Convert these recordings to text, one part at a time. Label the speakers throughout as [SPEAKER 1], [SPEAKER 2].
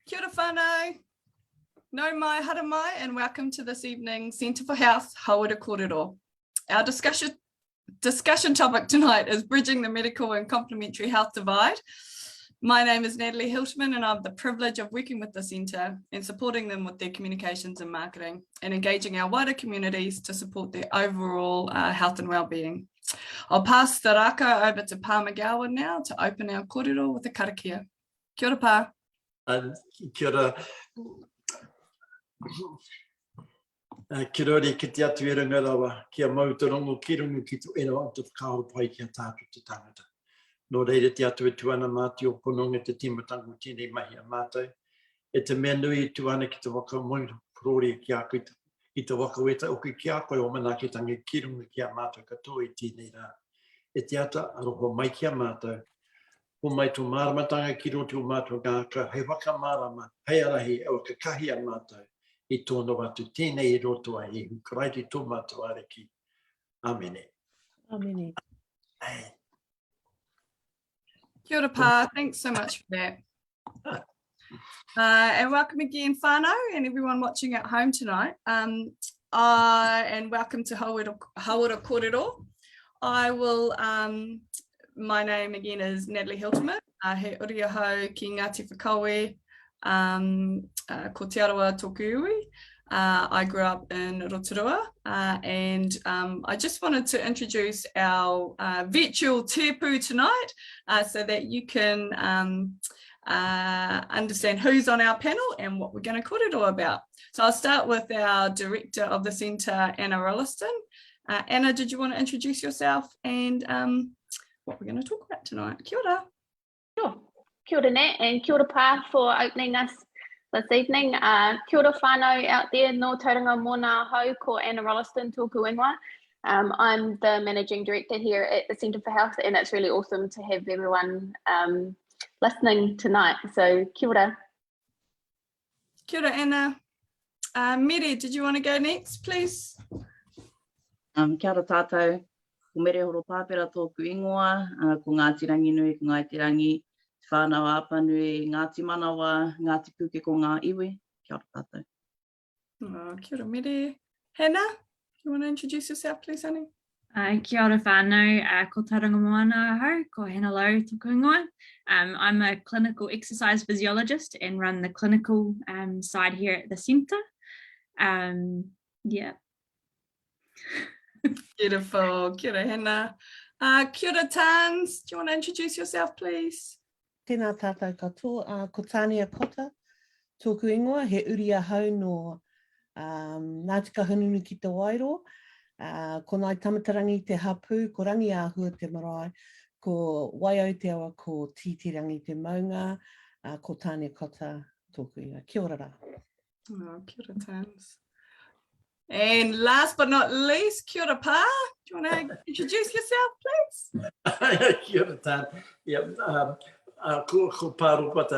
[SPEAKER 1] Kia ora whānau. Nau mai, hara mai, and welcome to this evening's Centre for Health Hauora Kōrero. Our discussion topic tonight is bridging the medical and complementary health divide. My name is Natalie Hiltman, and I have the privilege of working with the centre and supporting them with their communications and marketing and engaging our wider communities to support their overall health and wellbeing. I'll pass the raka over to Pa McGowan now to open our kōrero with a karakia. Kia ora, Pa.
[SPEAKER 2] Kia ora. Kia ora ki te atu e runga rawa, kia mautorongo ki rungu ki tu ero atu whakaaro pai kia tātu te tangata. Nō reira te atu e tuana māti o kononga te timatangu tēnei mahi a mātou. E te mea nui e tuana ki te waka moe porori ki a koe i te waka weta o ki a koe o manaketangi ki rungu ki a mātou katoa i tēnei rā. E te ata aroho mai ki a mātou. O mai tō māramatanga ki roto o mātou ngāka, hei waka mārama, hei arahi au ka kahi a mātou. I tōna watu tēnei i roto a i hukaraiti tō mātou areki. Amene.
[SPEAKER 3] Amene.
[SPEAKER 2] Hey.
[SPEAKER 1] Kia ora, Pa. Thanks so much for that. And welcome again, whānau, and everyone watching at home tonight. And welcome to Hauora Kōrero. I will, my name again is Natalie Hiltman. He uri ahau ki Ngāti Whakaue, ko te arawa tōku iwi. I grew up in Rotorua, and I just wanted to introduce our virtual tēpū tonight so that you can understand who's on our panel and what we're going to kōrero about. So I'll start with our director of the centre, Anna Rolliston. Anna, did you want to introduce yourself and what we're going to talk about tonight? Kia ora.
[SPEAKER 4] Sure. Kia ora, Nat, and kia ora, Pa, for opening us this evening. Kia ora whānau out there, no tauranga mōna hau, ko Anna Rolliston, tōku ingoa. I'm the Managing Director here at the Centre for Health, and it's really awesome to have everyone listening tonight. So kia ora.
[SPEAKER 1] Kia ora, Anna. Mere, did you want to go next, please?
[SPEAKER 3] Kia ora tātou. Ko mere horo pāpera tōku ingoa, ko Ngāti Rangi Nui, ko Ngāti Rangi, whānau āpanui, Ngāti Manawa, Ngāti Puke ko ngā iwi. Kia ora tātou.
[SPEAKER 1] Oh, kia ora mere. Hannah, you want to introduce yourself, please, honey?
[SPEAKER 5] Kia ora whānau, ko tauranga moana hau, ko Hannah Lowe tōku ingoa. I'm a clinical exercise physiologist and run the clinical side here at the centre. Yeah.
[SPEAKER 1] Beautiful. Kia ora, Hannah. Kia ora, Tans. Do you want to introduce yourself, please?
[SPEAKER 6] Tēnā tātou katoa, ko Tānia Kota, tōku ingoa, he uri ahau no Ngāti Kahungunu ki te Wairo, ko nai tamatarangi te hapū, ko rangi āhua te marae, ko Waio te awa, ko Tītirangi te maunga, ko Tānia Kota, tōku ingoa. Kia ora rā.
[SPEAKER 1] Oh, kia ora, Tans. And last but not least, kia ora, Pa. Do you want to introduce yourself, please?
[SPEAKER 2] Kia ora tāna. Yep. Ko pāropa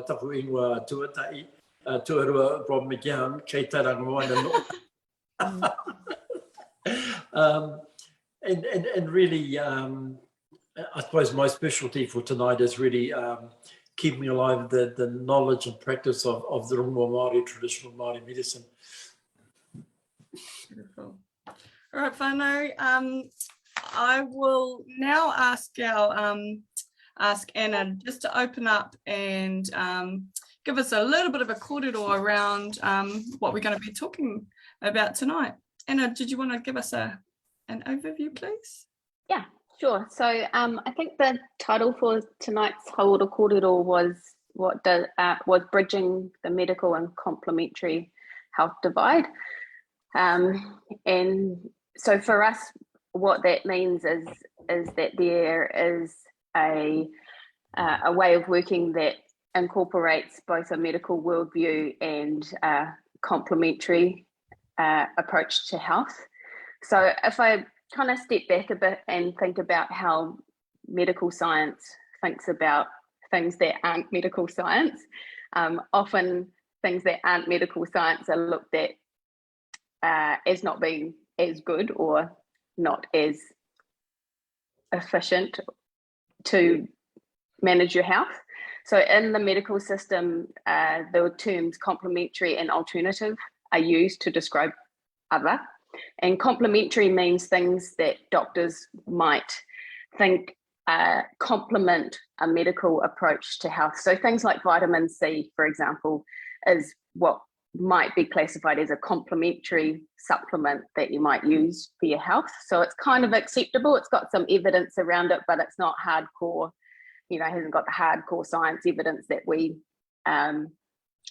[SPEAKER 2] tapu ingoa tuatai, tuarua Rob McGowan, kei taranga moana no. And really, I suppose my specialty for tonight is really keeping alive the knowledge and practice of the rongoa Māori, traditional Māori medicine.
[SPEAKER 1] Beautiful. All right, whānau. I will now ask Anna just to open up and give us a little bit of a kōrero around what we're going to be talking about tonight. Anna, did you want to give us an overview, please?
[SPEAKER 4] Yeah, sure. So I think the title for tonight's Hauora Kōrero was bridging the medical and complementary health divide. And so for us, what that means is that there is a way of working that incorporates both a medical worldview and a complementary approach to health. So if I kind of step back a bit and think about how medical science thinks about things that aren't medical science, often things that aren't medical science are looked at as not being as good or not as efficient to manage your health. So in the medical system, the terms complementary and alternative are used to describe other. And complementary means things that doctors might think complement a medical approach to health. So things like vitamin C, for example, is what might be classified as a complementary supplement that you might use for your health. So it's kind of acceptable. It's got some evidence around it, but it's not hardcore, hasn't got the hardcore science evidence that we in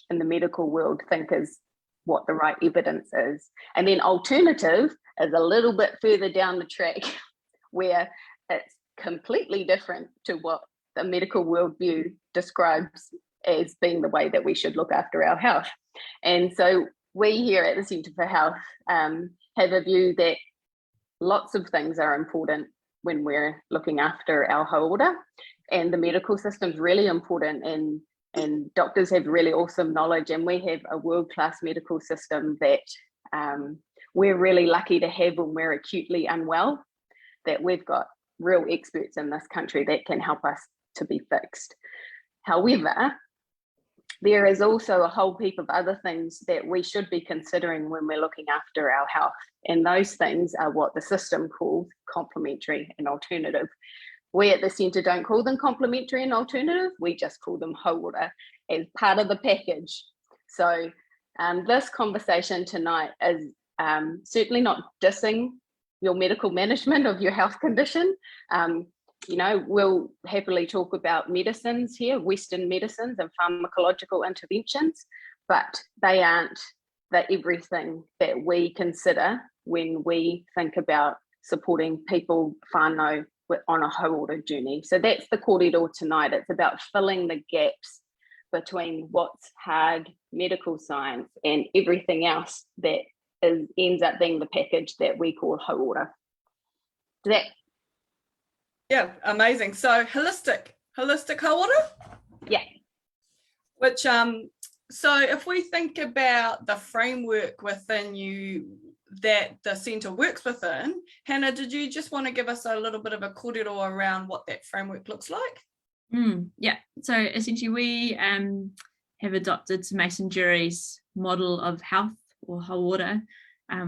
[SPEAKER 4] the medical world think is what the right evidence is. And then alternative is a little bit further down the track where it's completely different to what the medical worldview describes as being the way that we should look after our health. And so we here at the Centre for Health have a view that lots of things are important when we're looking after our hauora, and the medical system is really important, and doctors have really awesome knowledge, and we have a world-class medical system that we're really lucky to have when we're acutely unwell, that we've got real experts in this country that can help us to be fixed. However, there is also a whole heap of other things that we should be considering when we're looking after our health. And those things are what the system calls complementary and alternative. We at the centre don't call them complementary and alternative, we just call them hauora as part of the package. So this conversation tonight is certainly not dissing your medical management of your health condition. We'll happily talk about medicines here, Western medicines and pharmacological interventions, but they aren't the everything that we consider when we think about supporting people, whānau, on a hauora journey. So that's the kōrero tonight. It's about filling the gaps between what's hard medical science and everything else that ends up being the package that we call hauora.
[SPEAKER 1] Yeah, amazing. So holistic hauora?
[SPEAKER 4] Yeah.
[SPEAKER 1] Which, so if we think about the framework within you that the centre works within, Hannah, did you just want to give us a little bit of a kōrero around what that framework looks like?
[SPEAKER 5] Yeah, so essentially we have adopted Mason Jury's model of health, or hauora,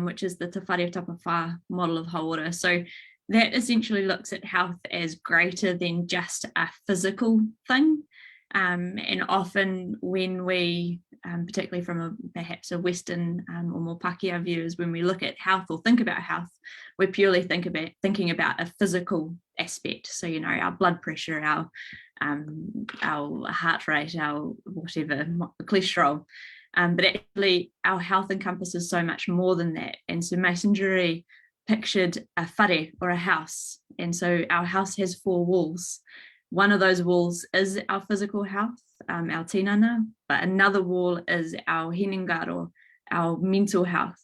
[SPEAKER 5] which is the Te Whare Tapawhā model of hauora. So that essentially looks at health as greater than just a physical thing. And often when we, particularly from perhaps a Western or more Pākehā view, is when we look at health or think about health, we're purely thinking about a physical aspect. So, our blood pressure, our heart rate, our whatever, cholesterol. But actually our health encompasses so much more than that. And so Mason Jury pictured a whare, or a house. And so our house has 4 walls. One of those walls is our physical health, our tinana, but another wall is our hinengaro, our mental health,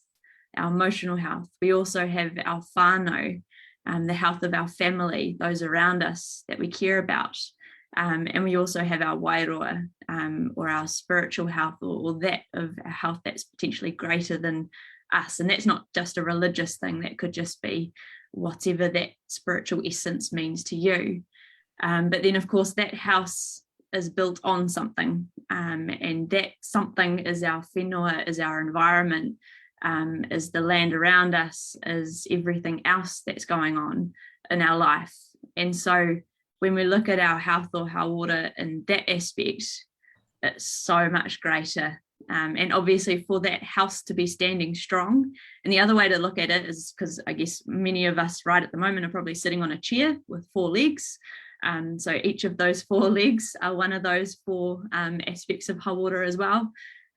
[SPEAKER 5] our emotional health. We also have our whānau, the health of our family, those around us that we care about. And we also have our wairoa, or our spiritual health, or that of a health that's potentially greater than us. And that's not just a religious thing, that could just be whatever that spiritual essence means to you. But then, of course, that house is built on something, and that something is our whenua, is our environment, is the land around us, is everything else that's going on in our life. And so when we look at our health or hauora in that aspect, it's so much greater. And obviously for that house to be standing strong, and the other way to look at it is, because I guess many of us right at the moment are probably sitting on a chair with 4 legs. So each of those 4 legs are one of those 4 aspects of hauora as well.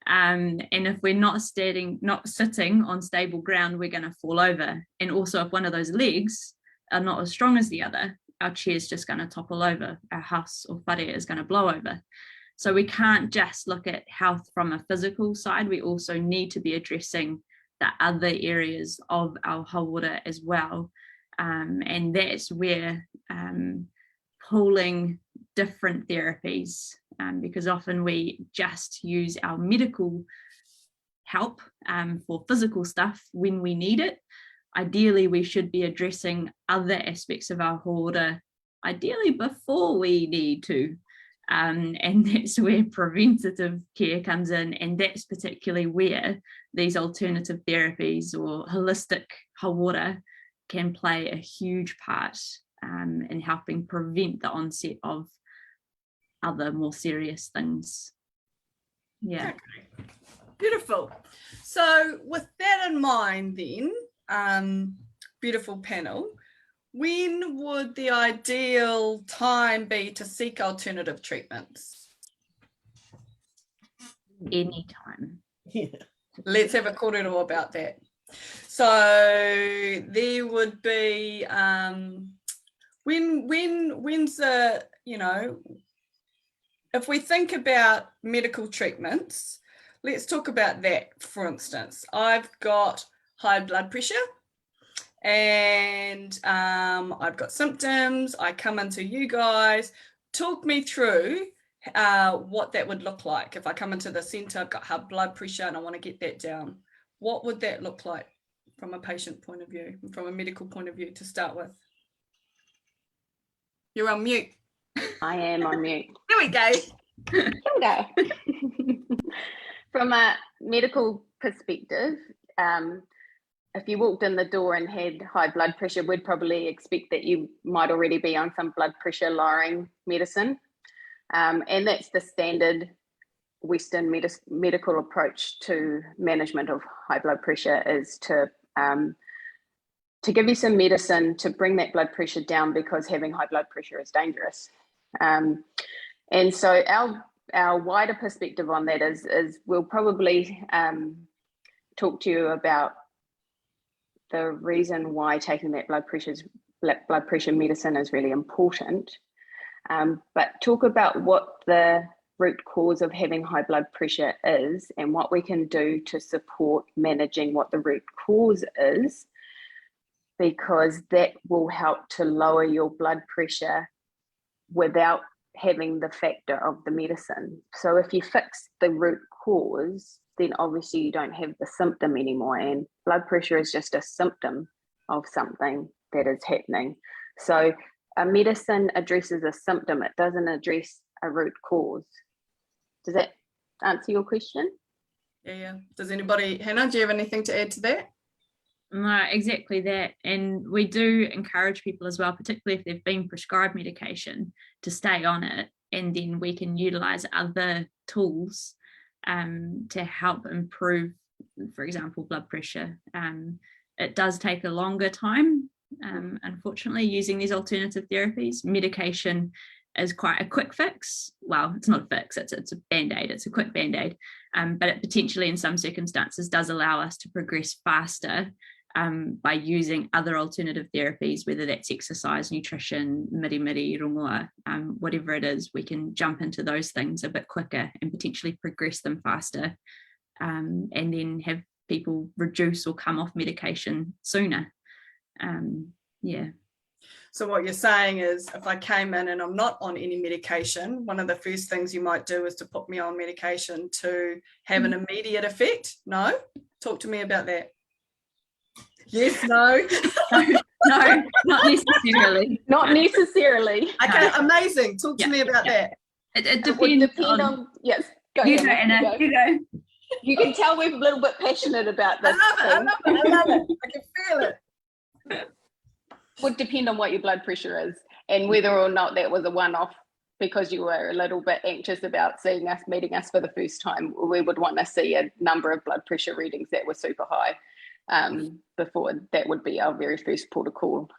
[SPEAKER 5] And if we're not sitting on stable ground, we're going to fall over. And also if one of those legs are not as strong as the other, our chair's just going to topple over, our house or whare is going to blow over. So we can't just look at health from a physical side, we also need to be addressing the other areas of our hauora as well. And that's where pooling different therapies, because often we just use our medical help for physical stuff when we need it. Ideally, we should be addressing other aspects of our hauora, ideally before we need to. And that's where preventative care comes in, and that's particularly where these alternative therapies or holistic hawara can play a huge part in helping prevent the onset of other more serious things. Yeah.
[SPEAKER 1] Okay. Beautiful. So with that in mind then, beautiful panel, when would the ideal time be to seek alternative treatments?
[SPEAKER 5] Anytime.
[SPEAKER 6] Yeah.
[SPEAKER 1] Let's have a kōrero about that. So there would be, when's the, you know, if we think about medical treatments, let's talk about that. For instance, I've got high blood pressure and I've got symptoms. I come into you guys. Talk me through what that would look like. If I come into the centre, I've got high blood pressure and I want to get that down. What would that look like from a patient point of view, from a medical point of view to start with? You're on mute.
[SPEAKER 4] I am on mute.
[SPEAKER 1] There we go.
[SPEAKER 4] Here we go. From a medical perspective, if you walked in the door and had high blood pressure, we'd probably expect that you might already be on some blood pressure lowering medicine. And that's the standard Western medical approach to management of high blood pressure, is to give you some medicine to bring that blood pressure down, because having high blood pressure is dangerous. And so our wider perspective on that is we'll probably talk to you about the reason why taking that blood pressure medicine is really important, but talk about what the root cause of having high blood pressure is and what we can do to support managing what the root cause is, because that will help to lower your blood pressure without having the factor of the medicine. So if you fix the root cause, then obviously you don't have the symptom anymore, and blood pressure is just a symptom of something that is happening. So a medicine addresses a symptom, it doesn't address a root cause. Does that answer your question?
[SPEAKER 1] Yeah. Does anybody, Hannah, do you have anything to add to that?
[SPEAKER 5] No, exactly that. And we do encourage people as well, particularly if they've been prescribed medication, to stay on it, and then we can utilize other tools to help improve, for example, blood pressure. It does take a longer time, unfortunately, using these alternative therapies. Medication is quite a quick fix. Well, it's not a fix, it's a band-aid, it's a quick band-aid, but it potentially in some circumstances does allow us to progress faster by using other alternative therapies, whether that's exercise, nutrition, miri, rongoa, whatever it is. We can jump into those things a bit quicker and potentially progress them faster, and then have people reduce or come off medication sooner. Yeah.
[SPEAKER 1] So what you're saying is, if I came in and I'm not on any medication, one of the first things you might do is to put me on medication to have an immediate effect? No? Talk to me about that. Yes, no?
[SPEAKER 5] No, not necessarily.
[SPEAKER 4] Not necessarily.
[SPEAKER 1] Okay, amazing. Talk to me about that.
[SPEAKER 5] It
[SPEAKER 4] It would
[SPEAKER 5] depends
[SPEAKER 4] depend on, yes, go
[SPEAKER 5] you
[SPEAKER 4] ahead,
[SPEAKER 5] go, Anna,
[SPEAKER 4] you go.
[SPEAKER 5] you go.
[SPEAKER 4] You can tell we're a little bit passionate about this.
[SPEAKER 1] I love it. I can feel it.
[SPEAKER 4] Would depend on what your blood pressure is and whether or not that was a one-off, because you were a little bit anxious about meeting us for the first time. We would want to see a number of blood pressure readings that were super high before. That would be our very first protocol.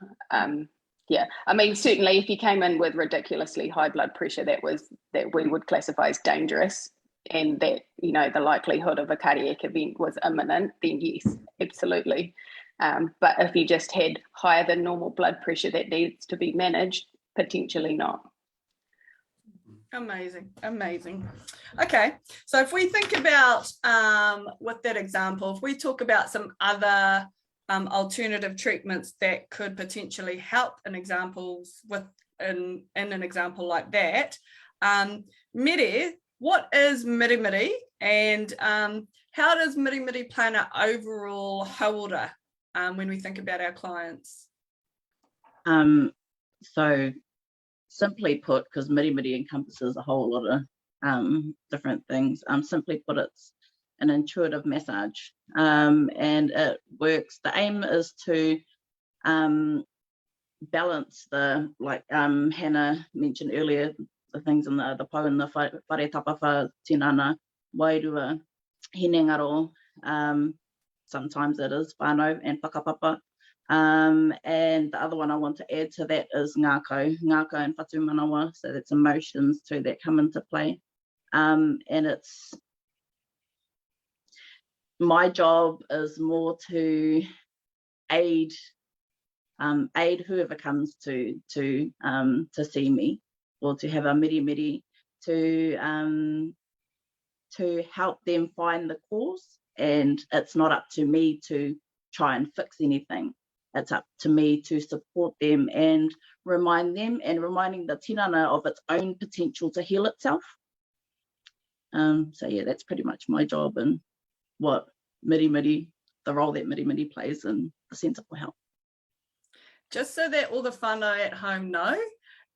[SPEAKER 4] Yeah, I mean, certainly if you came in with ridiculously high blood pressure, that we would classify as dangerous, and that, you know, the likelihood of a cardiac event was imminent, then yes, absolutely. But if you just had higher than normal blood pressure that needs to be managed, potentially not.
[SPEAKER 1] Amazing. Okay, so if we think about with that example, if we talk about some other alternative treatments that could potentially help in examples in an example like that, Mere, what is miri, and how does miri play in our overall hauora when we think about our clients?
[SPEAKER 3] So simply put, because miri encompasses a whole lot of different things, simply put, it's an intuitive massage, and it works. The aim is to balance the, like Hannah mentioned earlier, the things in the pau and the whare tapawha, tinana, wairua, hinengaro, sometimes it is whānau and whakapapa. And the other one I want to add to that is ngākau and whatu manawa, so that's emotions too that come into play. And it's, my job is more to aid whoever comes to see me, or to have a miri to help them find the cause. And it's not up to me to try and fix anything. It's up to me to support them and reminding the tinana of its own potential to heal itself. So yeah, that's pretty much my job and what the role that miri plays in the Centre for Health.
[SPEAKER 1] Just so that all the whānau at home know,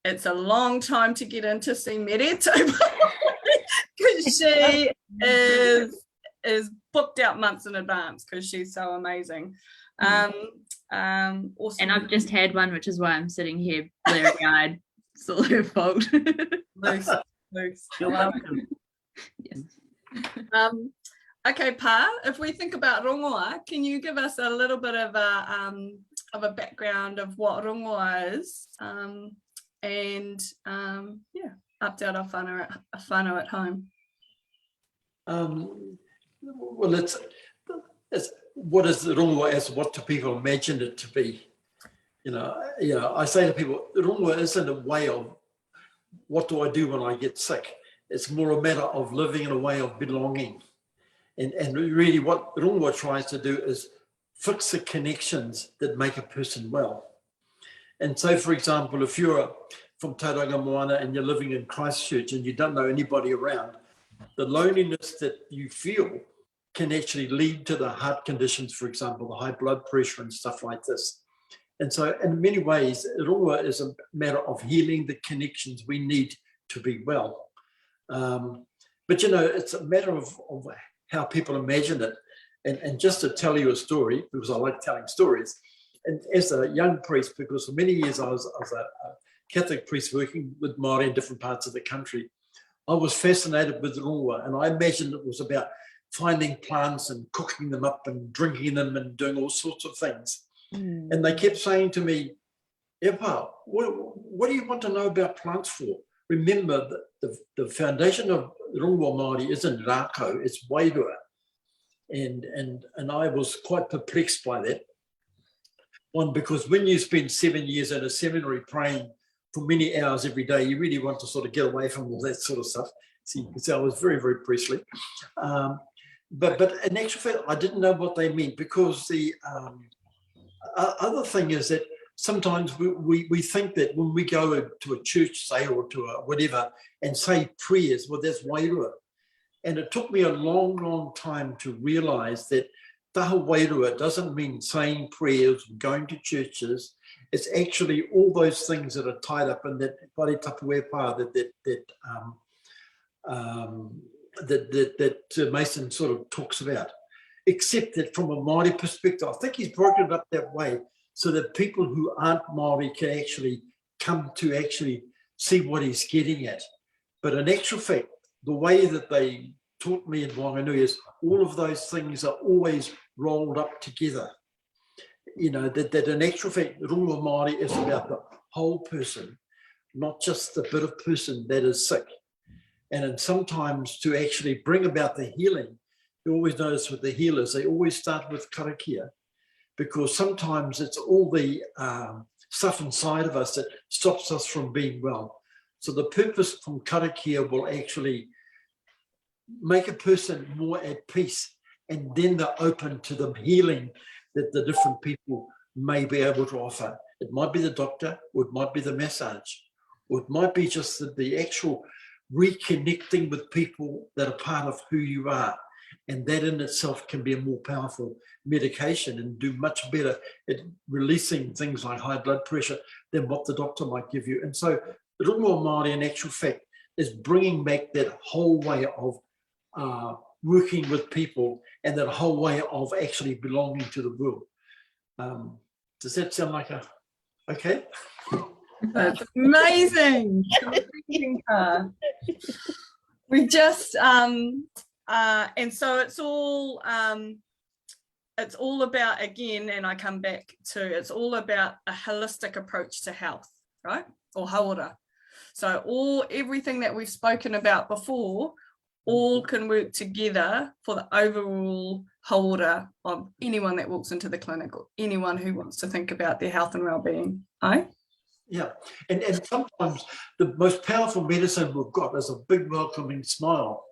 [SPEAKER 1] it's a long time to get into see Mere too, because she is booked out months in advance because she's so amazing. Awesome.
[SPEAKER 5] And I've just had one, which is why I'm sitting here bleary-eyed. It's all her fault.
[SPEAKER 1] Loose.
[SPEAKER 3] You're welcome.
[SPEAKER 5] Yes.
[SPEAKER 1] Okay, Pa, if we think about rongoa, can you give us a little bit of a background of what rongoa is, and update our whānau at home?
[SPEAKER 2] Well, it's what is the rongoa as what do people imagine it to be? I say to people, rongoa isn't a way of what do I do when I get sick. It's more a matter of living in a way of belonging. And really what rongoa tries to do is fix the connections that make a person well. And so, for example, if you're from Tauranga Moana and you're living in Christchurch and you don't know anybody around, the loneliness that you feel can actually lead to the heart conditions, for example, the high blood pressure and stuff like this. And so in many ways, rongoa is a matter of healing the connections we need to be well. But, it's a matter of how people imagine it. And just to tell you a story, because I like telling stories, and as a young priest, because for many years I was a Catholic priest working with Māori in different parts of the country, I was fascinated with rongoa, and I imagined it was about finding plants and cooking them up and drinking them and doing all sorts of things. And they kept saying to me, Epa, what do you want to know about plants for? Remember, the foundation of rongoa Māori isn't rākau, it's wairua. And I was quite perplexed by that. One, because when you spend 7 years in a seminary praying for many hours every day, you really want to sort of get away from all that sort of stuff. So you can see I was very, very priestly. But in actual fact, I didn't know what they meant, because the other thing is that sometimes we think that when we go to a church, say, or to a whatever, and say prayers, well, that's wairua. And it took me a long, long time to realise that taha wairua doesn't mean saying prayers, going to churches. It's actually all those things that are tied up in that whare tapue pā that Mason sort of talks about. Except that from a Māori perspective, I think he's broken it up that way so that people who aren't Māori can actually come to actually see what he's getting at. But in actual fact, the way that they taught me in Whanganui is all of those things are always rolled up together. That in actual fact, rongoa Māori is about the whole person, not just the bit of person that is sick. And sometimes to actually bring about the healing, you always notice with the healers, they always start with karakia, because sometimes it's all the stuff inside of us that stops us from being well. So the purpose from karakia will actually make a person more at peace, and then they're open to the healing that the different people may be able to offer. It might be the doctor, or it might be the massage, or it might be just the actual reconnecting with people that are part of who you are. And that in itself can be a more powerful medication and do much better at releasing things like high blood pressure than what the doctor might give you. And so rongoa Māori in actual fact is bringing back that whole way of working with people and that whole way of actually belonging to the world. Does that sound like okay?
[SPEAKER 1] That's amazing. We just and so it's all about, again, and I come back to, it's all about a holistic approach to health, right? Or hauora. So everything that we've spoken about before all can work together for the overall hauora of anyone that walks into the clinic or anyone who wants to think about their health and well-being, right?
[SPEAKER 2] Yeah, and sometimes the most powerful medicine we've got is a big welcoming smile.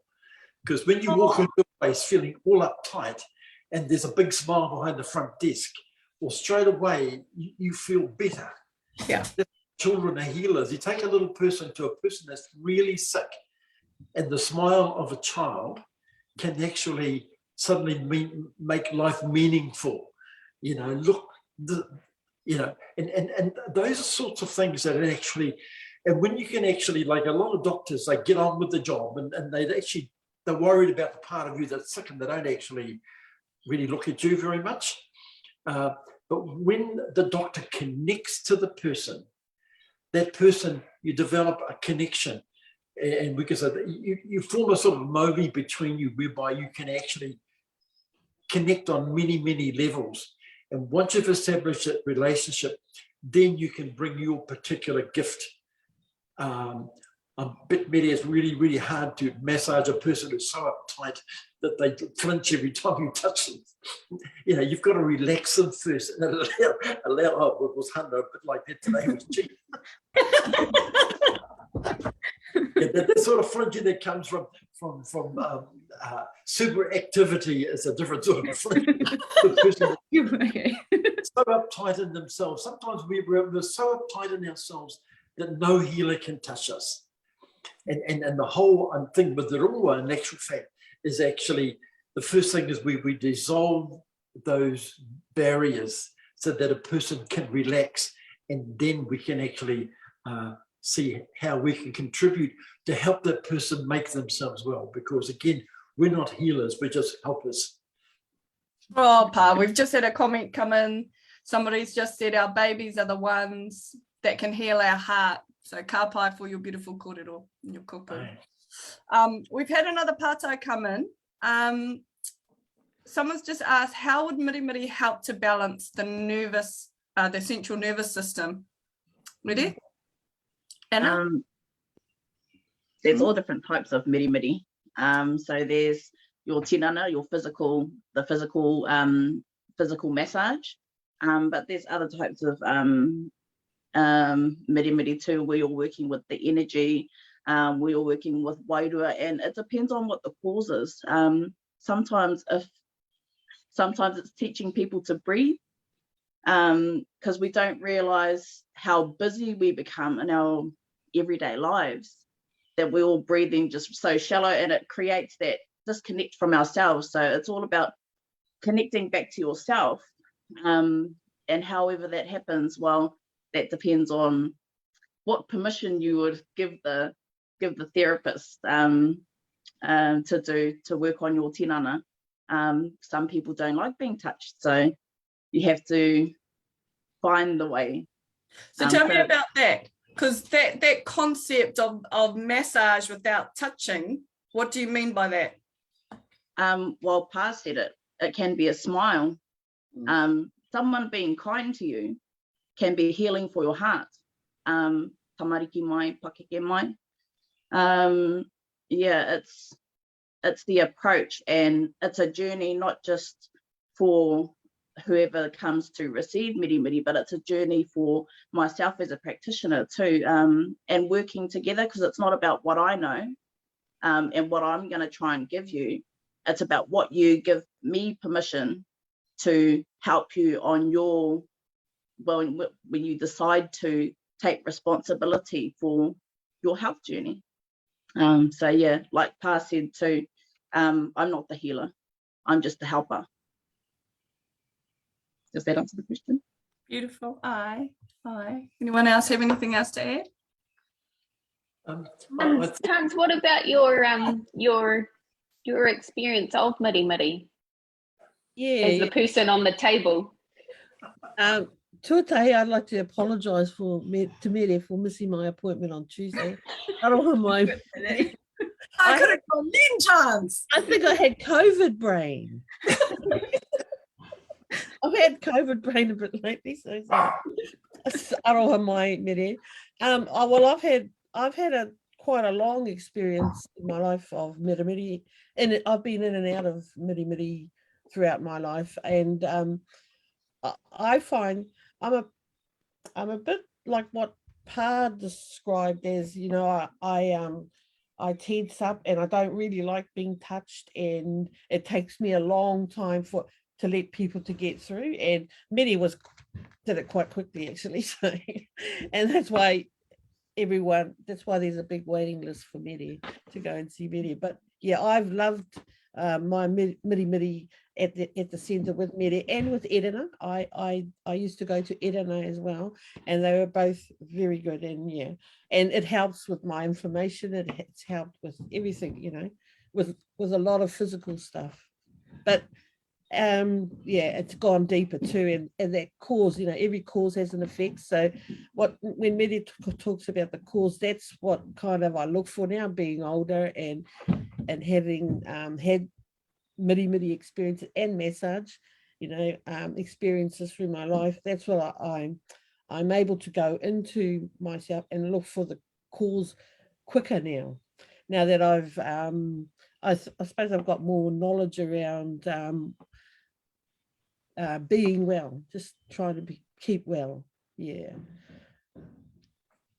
[SPEAKER 2] Because when you walk into a place feeling all uptight and there's a big smile behind the front desk, well, straight away you feel better.
[SPEAKER 1] Yeah.
[SPEAKER 2] Children are healers. You take a little person to a person that's really sick, and the smile of a child can actually suddenly make life meaningful. You know, look, and those are sorts of things that actually, and when you can actually, like a lot of doctors, they get on with the job and they're worried about the part of you that's sick and they don't actually really look at you very much. But when the doctor connects to the person, that person, you develop a connection, and because you form a sort of movie between you whereby you can actually connect on many, many levels. And once you've established that relationship, then you can bring your particular gift. A bit many, it's really, really hard to massage a person who's so uptight that they flinch every time you touch them. You know, you've got to relax them first and allow it was Hunter, a bit like that today was cheap. That sort of flinching that comes from super activity is a different sort of flinch. The person so uptight in themselves. Sometimes we're so uptight in ourselves that no healer can touch us. And the whole thing with the rongoa, in actual fact, is actually the first thing is we dissolve those barriers so that a person can relax, and then we can actually see how we can contribute to help that person make themselves well. Because again, we're not healers, we're just helpers.
[SPEAKER 1] Oh, Pa, we've just had a comment come in. Somebody's just said our babies are the ones that can heal our heart. So ka pai for your beautiful kōrero and your kupu. We've had another pātai come in. Someone's just asked, how would mirimiri help to balance the central nervous system? Ready? Anna?
[SPEAKER 3] There's all different types of mirimiri. So there's your tinana, the physical massage. But there's other types of mirimiri too, where you're working with the energy, where you're working with wairua, and it depends on what the cause is. Sometimes it's teaching people to breathe, because we don't realize how busy we become in our everyday lives, that we're all breathing just so shallow, and it creates that disconnect from ourselves. So it's all about connecting back to yourself, and however that happens, well, that depends on what permission you would give the therapist to work on your tinana. Some people don't like being touched, so you have to find the way.
[SPEAKER 1] So tell me about that, because that concept of massage without touching, what do you mean by that?
[SPEAKER 3] Well, Pa said it can be a smile. Someone being kind to you can be healing for your heart. Tamariki mai, pakeke mai. Yeah, it's the approach, and it's a journey not just for whoever comes to receive mirimiri, but it's a journey for myself as a practitioner too, and working together, because it's not about what I know and what I'm going to try and give you. It's about what you give me permission to help you on your, well, when you decide to take responsibility for your health journey. So yeah, like Pa said too, I'm not the healer, I'm just the helper. Does that answer the question?
[SPEAKER 1] Beautiful. Aye. Anyone else have anything else to add?
[SPEAKER 4] Tans, what about your experience of miri miri as the person on the table?
[SPEAKER 6] Tuatahi, I'd like to apologise to Mere for missing my appointment on Tuesday. Aroha mai.
[SPEAKER 1] I could have gone then, Chance.
[SPEAKER 6] I think I had COVID brain. I've had COVID brain a bit lately, so aroha mai mere. Well, I've had quite a long experience in my life of miri, and I've been in and out of miri throughout my life, and I find I'm a bit like what Pa described as, you know, I tense up and I don't really like being touched, and it takes me a long time to let people to get through. And Mary did it quite quickly actually, so and that's why there's a big waiting list for Mary to go and see Mary. But yeah, I've loved my miri at the centre with Mary and with Edina. I used to go to Edina as well, and they were both very good. And yeah, and it helps with my information. It's helped with everything, you know, with a lot of physical stuff. But yeah, it's gone deeper too, and that cause, you know, every cause has an effect. So when Mary talks about the cause, that's what kind of I look for now, being older and having had miri experiences and massage, you know, experiences through my life. That's what I'm able to go into myself and look for the cause quicker now that I've I suppose I've got more knowledge around being well, just trying to keep well. Yeah,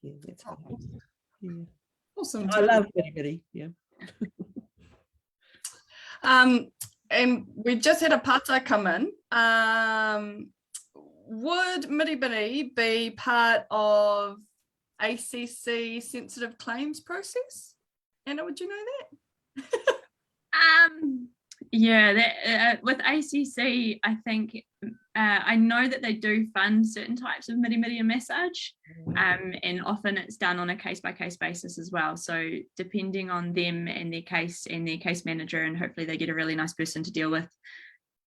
[SPEAKER 6] that's good. Yeah,
[SPEAKER 1] Awesome.
[SPEAKER 6] I love miri. Yeah.
[SPEAKER 1] And we just had a pātai come in. Would miri be part of ACC sensitive claims process? Anna, would you know that?
[SPEAKER 5] Yeah, with ACC, I think I know that they do fund certain types of miri and massage, and often it's done on a case-by-case basis as well. So depending on them and their case manager, and hopefully they get a really nice person to deal with,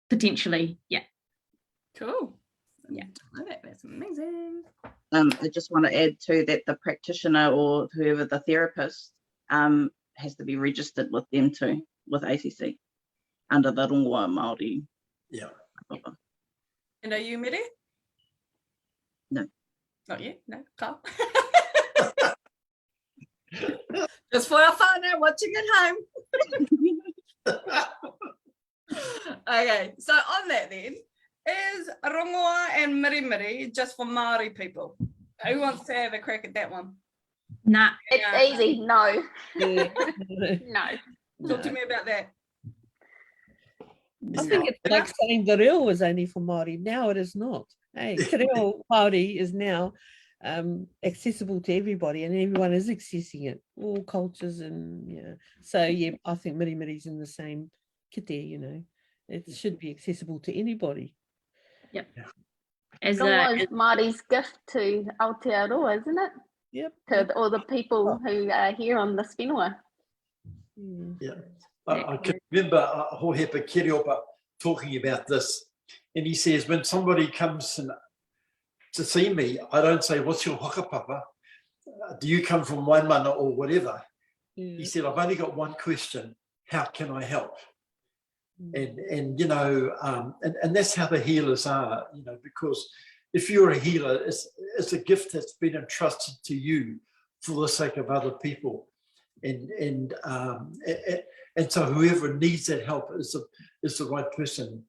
[SPEAKER 5] potentially, yeah.
[SPEAKER 1] Cool.
[SPEAKER 5] Yeah,
[SPEAKER 1] that's amazing.
[SPEAKER 3] I just want to add too that the practitioner or whoever the therapist has to be registered with them too, with ACC, under the Rongoa Māori.
[SPEAKER 2] Yeah.
[SPEAKER 1] And are you Miri?
[SPEAKER 3] No.
[SPEAKER 1] Not yet? No? Carl? Just for our whānau watching at home. Okay, so on that then, is rongoa and miri just for Māori people? Who wants to have a crack at that one?
[SPEAKER 5] Nah.
[SPEAKER 4] It's easy. No.
[SPEAKER 6] Yeah.
[SPEAKER 4] No.
[SPEAKER 1] Talk to me about that.
[SPEAKER 6] I think it's like saying te reo was only for Māori. Now it is not. Hey, te reo Māori is now accessible to everybody, and everyone is accessing it, all cultures, and yeah. So yeah, I think miri's in the same kite, you know. It should be accessible to anybody.
[SPEAKER 5] Yep.
[SPEAKER 4] It was Māori's gift to Aotearoa, isn't it?
[SPEAKER 6] Yep.
[SPEAKER 4] To all the people who are here on this whenua.
[SPEAKER 2] Yeah. I can remember Hohepa Kiriopa talking about this, and he says, when somebody comes to see me, I don't say, what's your whakapapa? Do you come from Waimana or whatever? He said, I've only got one question: how can I help? And you know, and that's how the healers are, you know, because if you're a healer, it's a gift that's been entrusted to you for the sake of other people, and so whoever needs that help is the right person.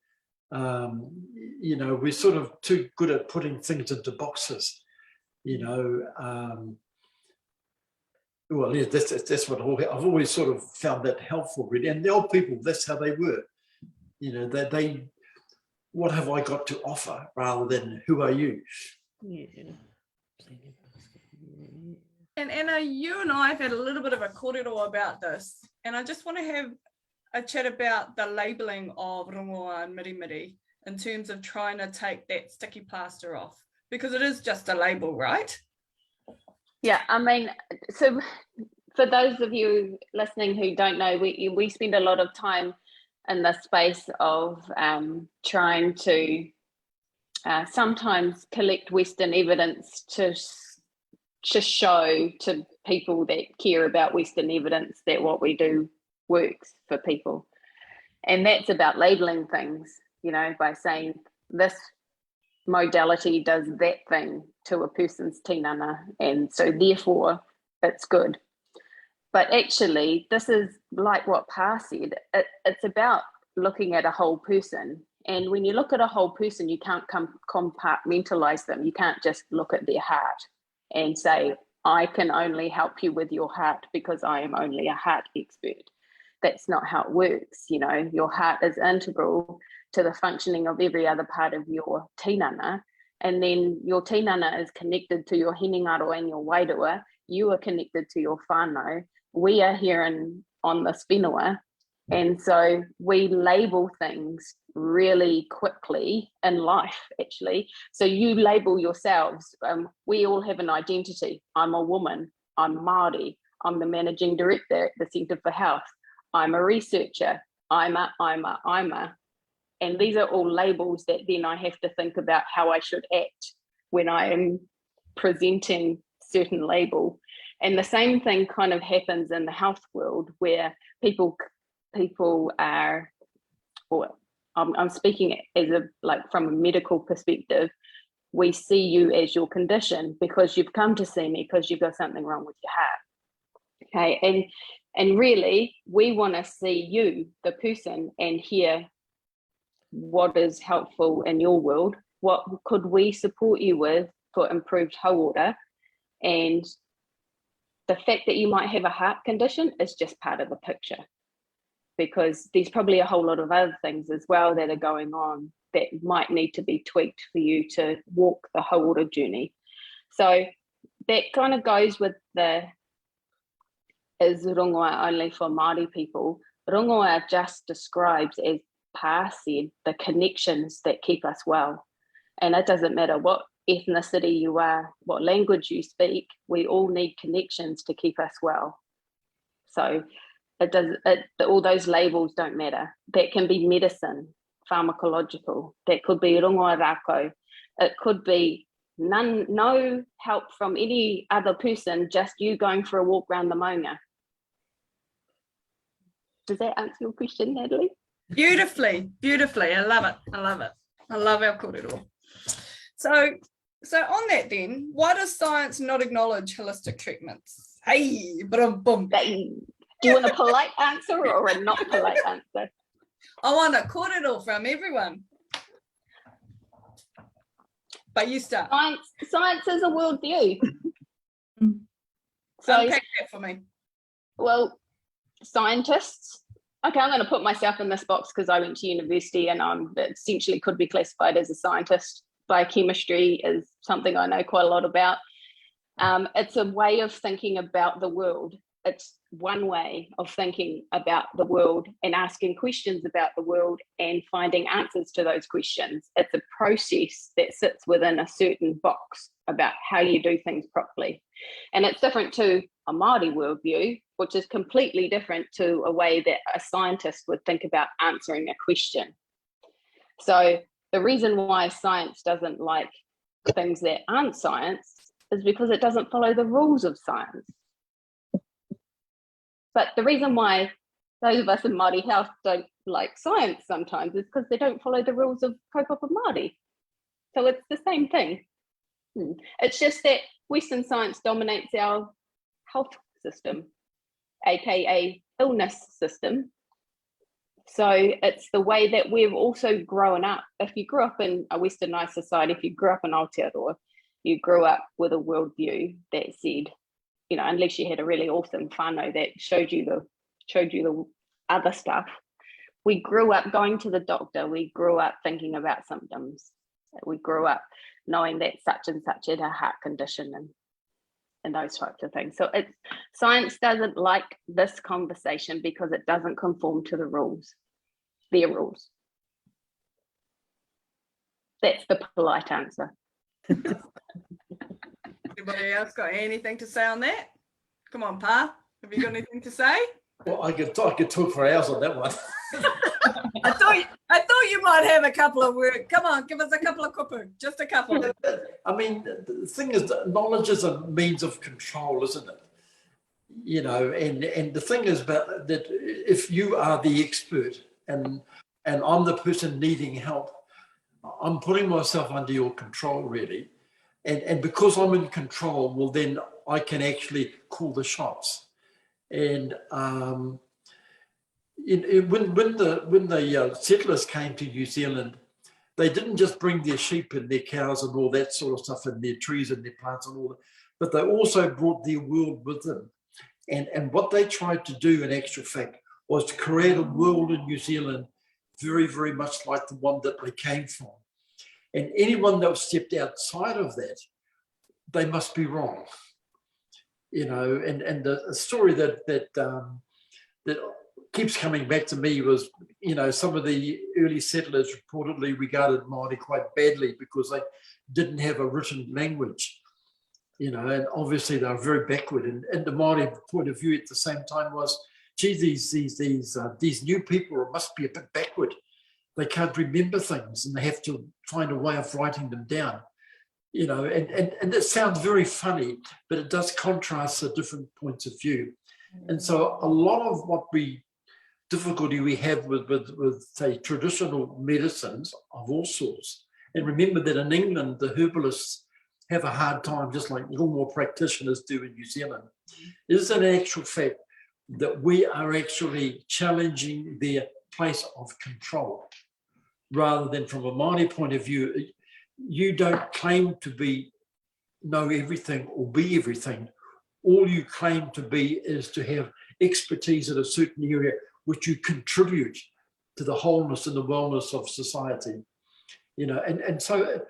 [SPEAKER 2] You know, we're sort of too good at putting things into boxes, you know. Well, yeah, that's what I've always sort of found that helpful, really. And the old people, that's how they were. You know, they what have I got to offer rather than who are you?
[SPEAKER 6] Yeah.
[SPEAKER 1] And Anna, you and I have had a little bit of a kōrero about this, and I just want to have a chat about the labelling of rongoa and miri in terms of trying to take that sticky plaster off, because it is just a label, right?
[SPEAKER 4] Yeah, I mean, so for those of you listening who don't know, we spend a lot of time in the space of trying to sometimes collect Western evidence to show to people that care about Western evidence that what we do works for people. And that's about labeling things, you know, by saying this modality does that thing to a person's tinana, and so therefore it's good. But actually, this is like what Pa said, it's about looking at a whole person. And when you look at a whole person, you can't compartmentalize them. You can't just look at their heart and say, I can only help you with your heart because I am only a heart expert. That's not how it works. You know, your heart is integral to the functioning of every other part of your tinana. And then your tinana is connected to your hinengaro and your wairua. You are connected to your whānau. We are here on this whenua. And so we label things really quickly in life, actually. So you label yourselves. We all have an identity. I'm a woman. I'm Māori. I'm the managing director at the Centre for Health. I'm a researcher. I'm a. And these are all labels that then I have to think about how I should act when I am presenting certain label. And the same thing kind of happens in the health world, where people are, or I'm speaking as a, like, from a medical perspective, we see you as your condition because you've come to see me because you've got something wrong with your heart. Okay, and really we want to see you, the person, and hear what is helpful in your world. What could we support you with for improved hauora? And the fact that you might have a heart condition is just part of the picture, because there's probably a whole lot of other things as well that are going on that might need to be tweaked for you to walk the hauora journey. So that kind of goes with the, is rongoa only for Māori people? Rongoa just describes, as Pa said, the connections that keep us well. And it doesn't matter what ethnicity you are, what language you speak, we all need connections to keep us well. So all those labels don't matter. That can be medicine, pharmacological, that could be rongoa rākau, it could be no help from any other person, just you going for a walk around the maunga. Does that answer your question, Natalie?
[SPEAKER 1] Beautifully. I love it. I love our kōrero. So on that then, why does science not acknowledge holistic treatments? Hey, boom, boom.
[SPEAKER 4] Do you want a polite answer or a not polite answer?
[SPEAKER 1] I want a kōrero from everyone. But you start.
[SPEAKER 4] Science is a worldview. So
[SPEAKER 1] Unpack that for me.
[SPEAKER 4] Well, scientists, okay, I'm going to put myself in this box because I went to university and I'm essentially could be classified as a scientist. Biochemistry is something I know quite a lot about. It's a way of thinking about the world. It's one way of thinking about the world and asking questions about the world and finding answers to those questions. It's a process that sits within a certain box about how you do things properly. And it's different to a Māori worldview, which is completely different to a way that a scientist would think about answering a question. So the reason why science doesn't like things that aren't science is because it doesn't follow the rules of science. But the reason why those of us in Māori health don't like science sometimes is because they don't follow the rules of kaupapa Māori. So it's the same thing. It's just that Western science dominates our health system, aka illness system. So it's the way that we've also grown up. If you grew up in a Westernized society, if you grew up in Aotearoa, you grew up with a worldview that said, you know, unless you had a really awesome whānau that showed you the other stuff. We grew up going to the doctor. We grew up thinking about symptoms. We grew up knowing that such and such had a heart condition and those types of things. So science doesn't like this conversation because it doesn't conform to the rules, their rules. That's the polite answer.
[SPEAKER 1] Anybody else got anything to say on that? Come on, Pa. Have you got anything to say?
[SPEAKER 2] Well, I could talk for hours on that one.
[SPEAKER 1] I thought you might have a couple of words. Come on, give us a couple of kupu. Just a couple.
[SPEAKER 2] I mean, the thing is that knowledge is a means of control, isn't it? You know, and the thing is about that if you are the expert and I'm the person needing help, I'm putting myself under your control, really. And because I'm in control, well, then I can actually call the shots. And when the settlers came to New Zealand, they didn't just bring their sheep and their cows and all that sort of stuff and their trees and their plants and all that, but they also brought their world with them. And what they tried to do, in actual fact, was to create a world in New Zealand very, very much like the one that they came from. And anyone that stepped outside of that, they must be wrong. You know, and the story that keeps coming back to me was, you know, some of the early settlers reportedly regarded Māori quite badly because they didn't have a written language, you know, and obviously they were very backward. And the Māori point of view at the same time was, gee, these new people must be a bit backward. They can't remember things and they have to find a way of writing them down. You know, and it sounds very funny, but it does contrast the different points of view. And so a lot of difficulty we have with say traditional medicines of all sorts. And remember that in England, the herbalists have a hard time, just like normal practitioners do in New Zealand, is an actual fact that we are actually challenging their place of control, rather than from a Māori point of view. You don't claim to know everything or be everything. All you claim to be is to have expertise in a certain area which you contribute to the wholeness and the wellness of society. You know, and so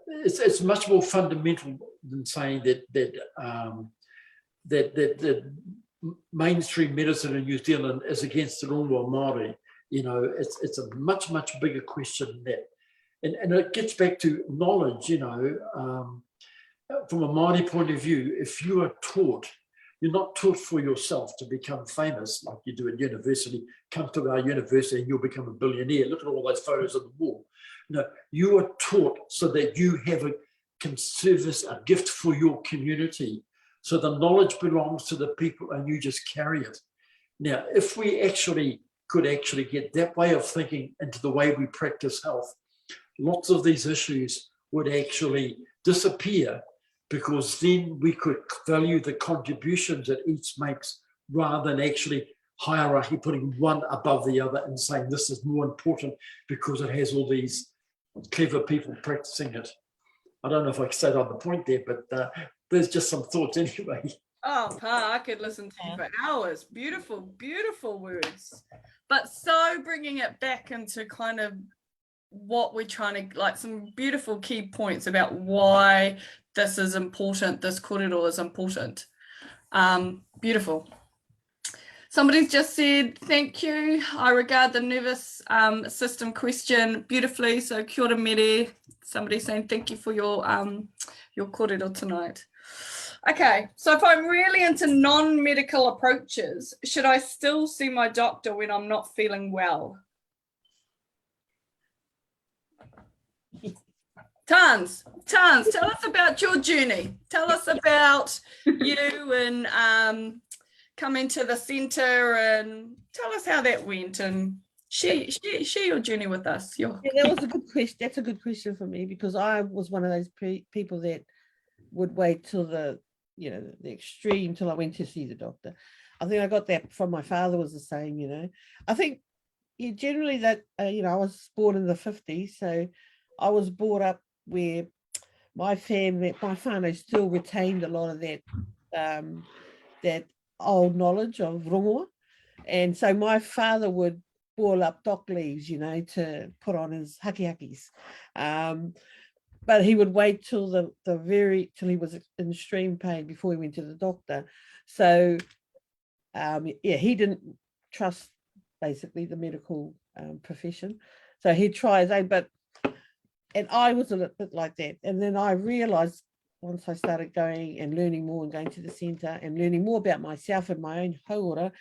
[SPEAKER 2] it's much more fundamental than saying that mainstream medicine in New Zealand is against the rongoa Māori. You know, it's a much, much bigger question than that. And it gets back to knowledge, you know, from a Māori point of view. If you are taught, you're not taught for yourself to become famous like you do at university. Come to our university and you'll become a billionaire. Look at all those photos on the wall. No, you are taught so that you can service a gift for your community. So the knowledge belongs to the people and you just carry it. Now, if we could get that way of thinking into the way we practice health, lots of these issues would actually disappear, because then we could value the contributions that each makes rather than actually hierarchy, putting one above the other and saying this is more important because it has all these clever people practicing it. I don't know if I stayed on the point there, but there's just some thoughts anyway.
[SPEAKER 1] Oh, Pa, I could listen to you for hours. Beautiful, beautiful words. But so bringing it back into kind of what we're trying to, like, some beautiful key points about why this is important, this korero is important. Beautiful. Somebody's just said, thank you. I regard the nervous system question beautifully. So kia ora mere. Somebody's saying thank you for your korero tonight. Okay, so if I'm really into non-medical approaches, should I still see my doctor when I'm not feeling well? Tans, tell us about your journey. Tell us about you and coming to the centre, and tell us how that went, and share your journey with us.
[SPEAKER 6] Yeah, that was a good question. That's a good question for me, because I was one of those people that would wait till the extreme till I went to see the doctor. I think I got that from my father, was the same, you know. I think generally that, I was born in the 50s, so I was brought up where my whānau still retained a lot of that old knowledge of rongoa. And so my father would boil up dock leaves, to put on his haki-hakis. But he would wait till till he was in extreme pain before he went to the doctor. So he didn't trust basically the medical profession. So he'd try his own, and I was a little bit like that. And then I realized once I started going and learning more and going to the centre and learning more about myself and my own hauora,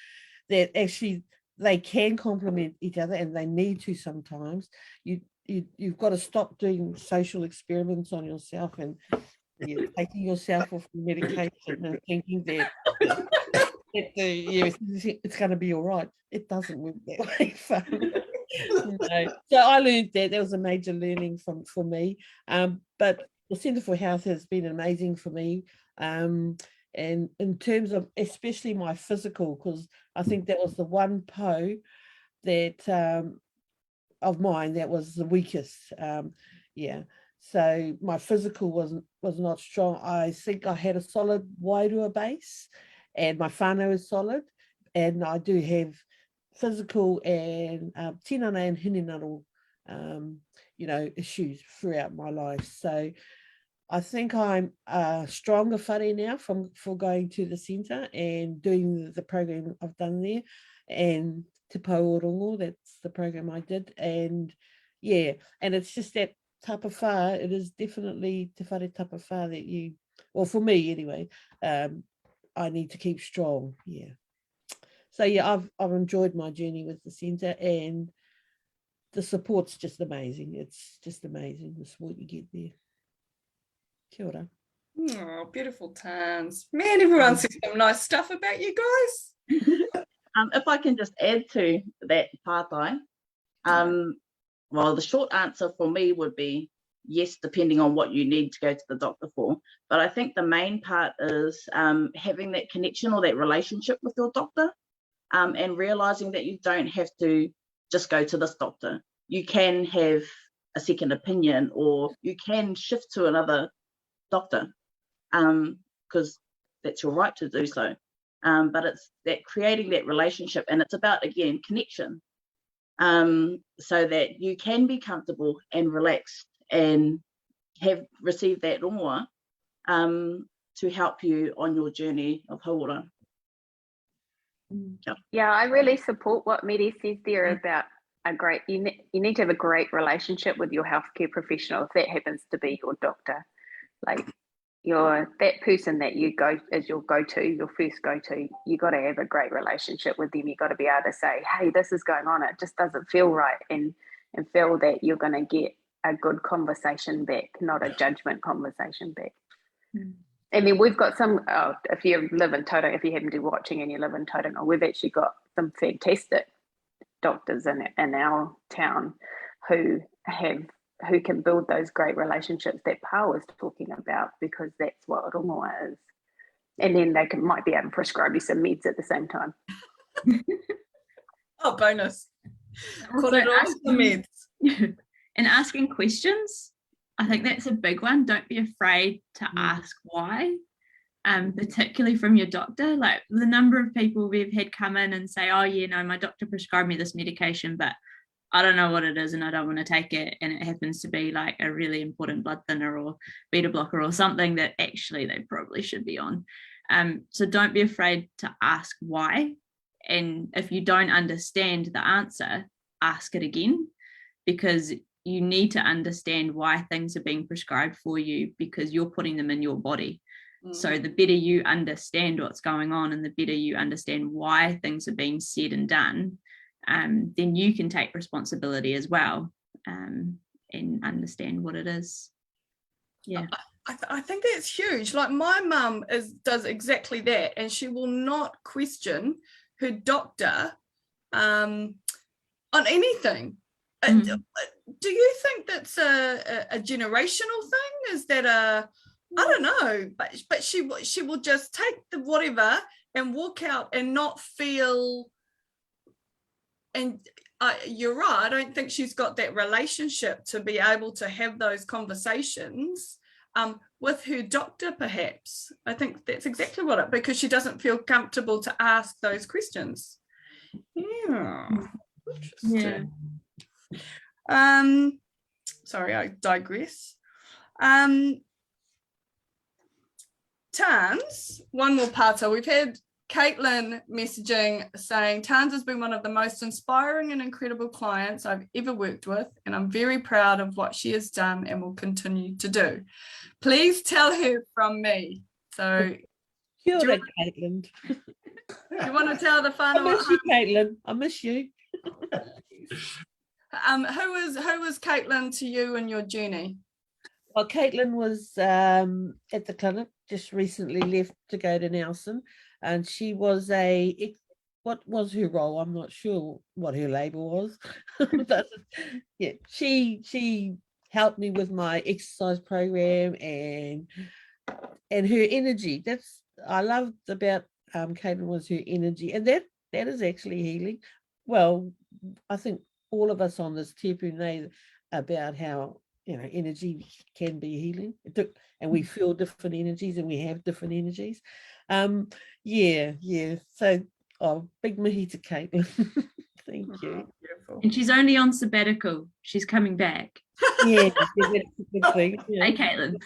[SPEAKER 6] that actually they can complement each other, and they need to sometimes. You've got to stop doing social experiments on yourself and taking yourself off the medication and thinking that it's going to be all right. It doesn't work that way. So I learned that. That was a major learning for me. But the Centre for Health has been amazing for me. And in terms of especially my physical, because I think that was the one that of mine that was the weakest. So my physical was not strong. I think I had a solid wairua base, and my whānau is solid, and I do have physical and tinana and hinenaro issues throughout my life. So I think I'm a stronger whare now for going to the centre and doing the program I've done there, and Te Pau Orongo, that's the program I did. And and it's just that tapa whā, it is definitely te whare tapa whā that you, well, for me anyway, I need to keep strong. So I've enjoyed my journey with the centre, and the support's just amazing. It's just amazing, the support you get there. Kia ora.
[SPEAKER 1] Oh, beautiful times. Man, everyone says some nice stuff about you guys.
[SPEAKER 3] If I can just add to that, Pātai, well, the short answer for me would be yes, depending on what you need to go to the doctor for. But I think the main part is having that connection or that relationship with your doctor, and realizing that you don't have to just go to this doctor. You can have a second opinion, or you can shift to another doctor, because that's your right to do so. But it's that creating that relationship, and it's about, again, connection, so that you can be comfortable and relaxed and have received that rongoa to help you on your journey of hauora.
[SPEAKER 4] Yeah, I really support what Mary says there about you need to have a great relationship with your healthcare professional, if that happens to be your doctor. Like, that person that you go as your go-to, your first go-to, you got to have a great relationship with them. You got to be able to say, hey, this is going on, it just doesn't feel right, and feel that you're going to get a good conversation back, not a judgment conversation back. I mean, we've got some, if you live in Tauranga, if you happen to be watching and you live in Tauranga, we've actually got some fantastic doctors in our town who can build those great relationships that Pa was talking about, because that's what rongoa is. And then they might be able to prescribe you some meds at the same time.
[SPEAKER 1] Oh, bonus.
[SPEAKER 5] Also and asking questions, I think that's a big one. Don't be afraid to ask why, particularly from your doctor. Like, the number of people we've had come in and say, oh yeah, no, my doctor prescribed me this medication, but I don't know what it is and I don't want to take it, and it happens to be like a really important blood thinner or beta blocker or something that actually they probably should be on. So don't be afraid to ask why, and if you don't understand the answer, ask it again, because you need to understand why things are being prescribed for you, because you're putting them in your body. So the better you understand what's going on, and the better you understand why things are being said and done, then you can take responsibility as well, and understand what it is.
[SPEAKER 1] I think that's huge. Like, my mum does exactly that, and she will not question her doctor on anything. Do you think that's a generational thing? Is that I don't know, but she will just take the whatever and walk out and not feel. And you're right, I don't think she's got that relationship to be able to have those conversations with her doctor, perhaps. I think that's exactly what it, because she doesn't feel comfortable to ask those questions. Yeah. Interesting. Sorry, I digress. Tans, one more part. So we've had Caitlin messaging saying, Tans has been one of the most inspiring and incredible clients I've ever worked with, and I'm very proud of what she has done and will continue to do. Please tell her from me. So
[SPEAKER 6] Kia ora,
[SPEAKER 1] Do
[SPEAKER 6] Caitlin.
[SPEAKER 1] you want to tell the
[SPEAKER 6] I
[SPEAKER 1] whānau?
[SPEAKER 6] miss you, Caitlin. I miss you.
[SPEAKER 1] Who was Caitlin to you in your journey?
[SPEAKER 6] Well, Caitlin was at the clinic, just recently left to go to Nelson, and she was what was her role? I'm not sure what her label was, but yeah, she helped me with my exercise program and her energy. That's I loved about Caitlin was her energy, and that is actually healing. Well, I think all of us on this tepu know about how energy can be healing, and we feel different energies, and we have different energies. Yeah. So, big mihi to Caitlin. Thank you.
[SPEAKER 1] Beautiful.
[SPEAKER 5] And she's only on sabbatical. She's coming back.
[SPEAKER 6] Yeah, that's a good thing. Yeah.
[SPEAKER 5] Hey, Caitlin.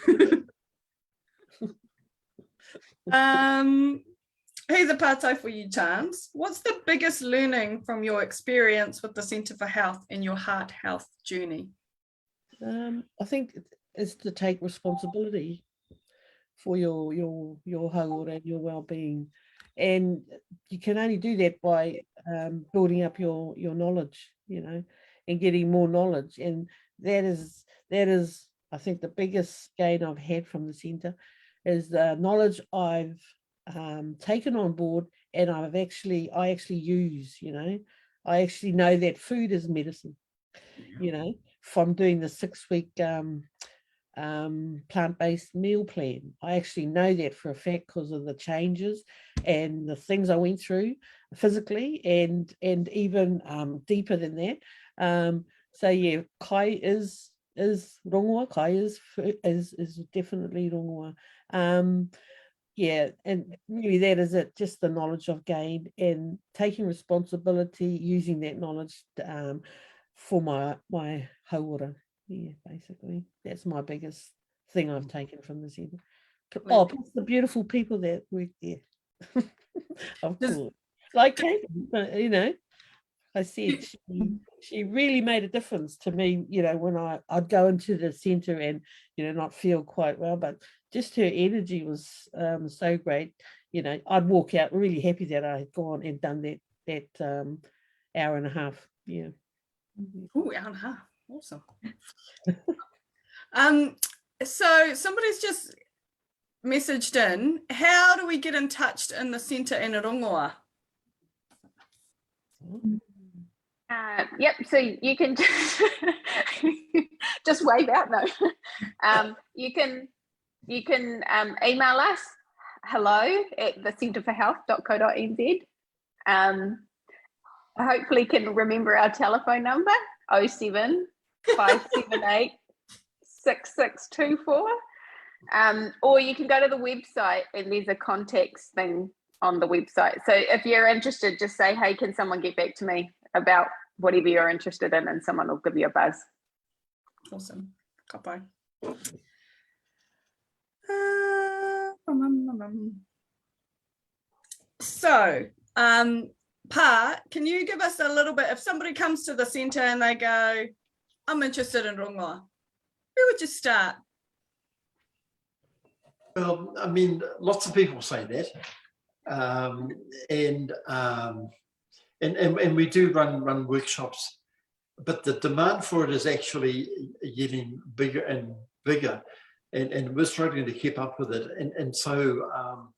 [SPEAKER 1] Here's a partai for you, Chance. What's the biggest learning from your experience with the Centre for Health in your heart health journey?
[SPEAKER 6] I think it's to take responsibility for your hauora and your well-being, and you can only do that by building up your knowledge, and getting more knowledge, and that is I think the biggest gain I've had from the centre is the knowledge I've taken on board, and I actually use. I actually know that food is medicine. From doing the 6-week plant-based meal plan. I actually know that for a fact because of the changes and the things I went through physically, and even deeper than that. So yeah, kai is rongoa. Kai is definitely rongoa. Yeah, and really that is it, just the knowledge I've gained and taking responsibility, using that knowledge for my hauora. Yeah, basically that's my biggest thing I've taken from the centre. Oh, plus the beautiful people that work there. Of course, like Kate, I said she really made a difference to me, when I'd go into the centre and not feel quite well, but just her energy was so great. I'd walk out really happy that I had gone and done that hour and a half. Yeah.
[SPEAKER 1] Oh, hour and a half. Awesome. So somebody's just messaged in, how do we get in touch in the centre in Rongoa?
[SPEAKER 4] Yep, so you can just wave out though. You can email us hello@thecenterforhealth.co.nz. Hopefully can remember our telephone number 07 578 6624. Or you can go to the website and there's a contacts thing on the website. So if you're interested, just say, hey, can someone get back to me about whatever you're interested in, and someone will give you a buzz.
[SPEAKER 1] Awesome. Kapai. So, Pa, can you give us a little bit, if somebody comes to the centre and they go, I'm interested in rongoa, where would you start?
[SPEAKER 2] Well, I mean, lots of people say that, and we do run workshops, but the demand for it is actually getting bigger and bigger, and we're struggling to keep up with it. And so